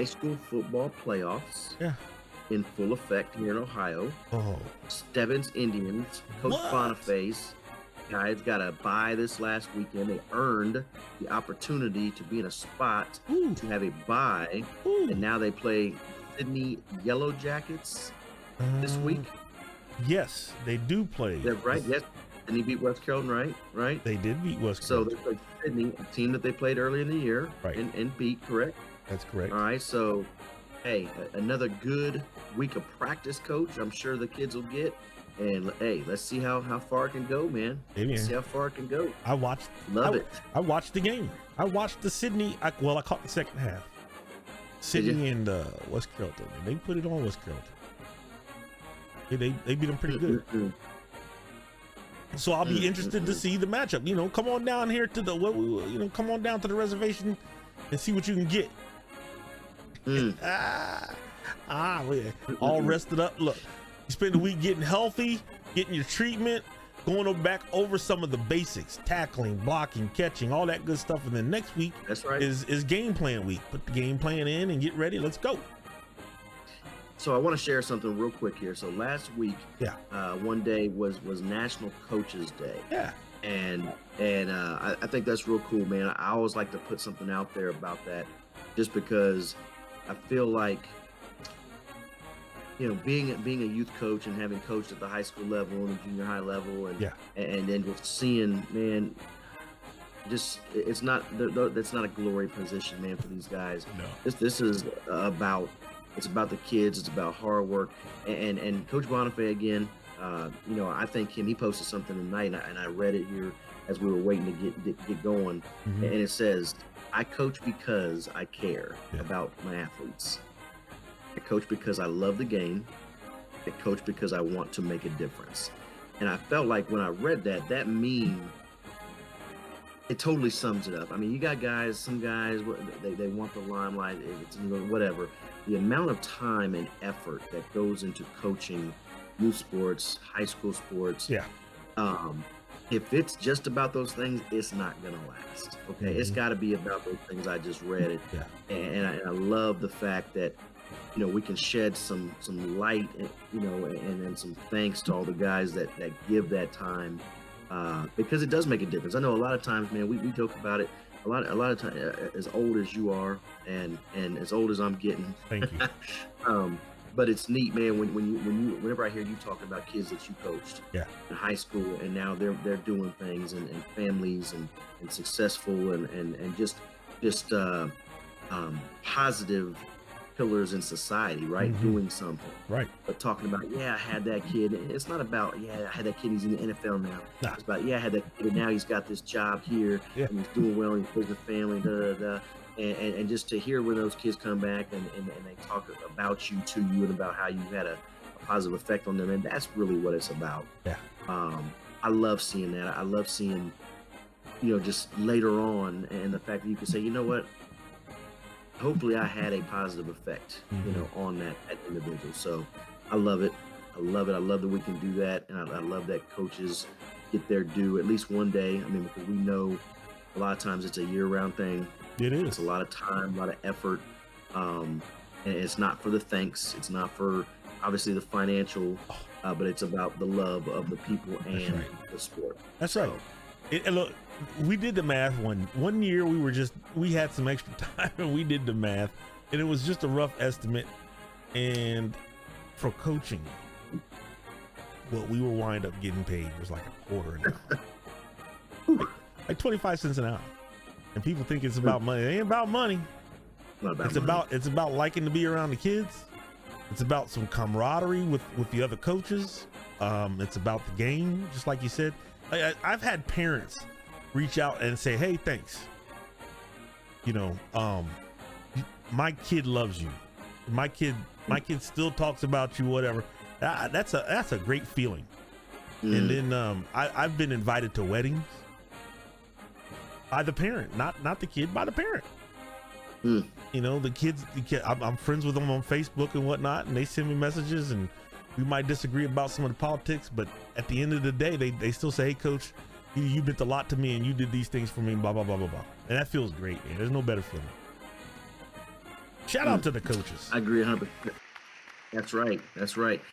high school football playoffs Yeah. in full effect here in Ohio. Oh, Stebbins Indians, Coach what? Boniface, guys got a bye this last weekend. They earned the opportunity to be in a spot Ooh, to have a bye, ooh. and now they play Sidney Yellow Jackets this week. Yes, they do play. Is that right? Yes. And he beat West Carrollton, right? Right. They did beat West So Carrollton. they played Sidney, a team that they played early in the year, Right. and beat, correct? That's correct. All right. So, hey, another good week of practice, Coach. I'm sure the kids will get. And hey, let's see how far it can go, man. Hey, Let's man. see how far it can go. I watched. Love it. I watched the game. I watched the Sidney. I caught the second half. Sidney and West Carrollton. And they put it on West Carrollton. They beat them pretty good. So I'll be interested to see the matchup. You know, come on down here to the come on down to the reservation and see what you can get. Man. All rested up. Look, you spend the week getting healthy, getting your treatment, going back over some of the basics, tackling, blocking, catching, all that good stuff. And then next week That's right. is game plan week. Put the game plan in and get ready. Let's go. So I want to share something real quick here. So last week, Yeah. one day was National Coaches Day. Yeah. And I think that's real cool, man. I always like to put something out there about that, just because I feel like, you know, being a youth coach and having coached at the high school level and the junior high level, and then just seeing, man, just it's not a glory position, man, for these guys. No. This is about the kids. It's about hard work, and Coach Bonifay again. You know, I think he posted something tonight, and I read it here as we were waiting to get going, and it says, "I coach because I care about my athletes. I coach because I love the game. I coach because I want to make a difference." And I felt like when I read that, it totally sums it up. I mean, you got guys, some guys, they want the limelight, it's, you know, whatever. The amount of time and effort that goes into coaching youth sports, high school sports. Yeah. If it's just about those things, it's not gonna last. Okay, it's got to be about those things I just read it. Yeah. And I love the fact that, you know, we can shed some light, you know, and some thanks to all the guys that give that time, because it does make a difference. I know a lot of times, man, we joke about it. A lot of times, as old as you are, and as old as I'm getting. Thank you. But it's neat, man, whenever I hear you talking about kids that you coached in high school, and now they're doing things, and families, and successful, and just positive pillars in society, right? Doing something. Right. But talking about, I had that kid. It's not about, I had that kid, he's in the NFL now. Nah. It's about, I had that kid, and now he's got this job here, and he's doing well, and he's a family, And just to hear when those kids come back and they talk about you, to you, and about how you had a positive effect on them, and that's really what it's about. Yeah. I love seeing that. I love seeing, you know, just later on, and the fact that you can say, you know what, hopefully I had a positive effect, you know, on that individual. So I love it. I love it. I love that we can do that, and I love that coaches get their due at least one day. I mean, because we know a lot of times it's a year-round thing. It is. It's a lot of time, a lot of effort, and it's not for the thanks. It's not for, obviously, the financial, but it's about the love of the people and the sport. That's right. And look, we did the math one year. We had some extra time, and we did the math, and it was just a rough estimate. And for coaching, what we were wind up getting paid was like a quarter an hour, like 25 cents an hour. And people think it's about money. It ain't about money. It's about liking to be around the kids. It's about some camaraderie with the other coaches. It's about the game, just like you said. I've had parents reach out and say, "Hey, thanks. You know, my kid loves you. My kid still talks about you. Whatever." That's a great feeling. And then I've been invited to weddings. By the parent, not the kid, by the parent. You know, the kids, I'm friends with them on Facebook and whatnot, and they send me messages, and we might disagree about some of the politics, but at the end of the day, they still say, "Hey, coach, you meant a lot to me, and you did these things for me," blah, blah, blah, blah, blah. And that feels great, man. There's no better feeling. Shout out to the coaches. I agree 100%. That's right. That's right.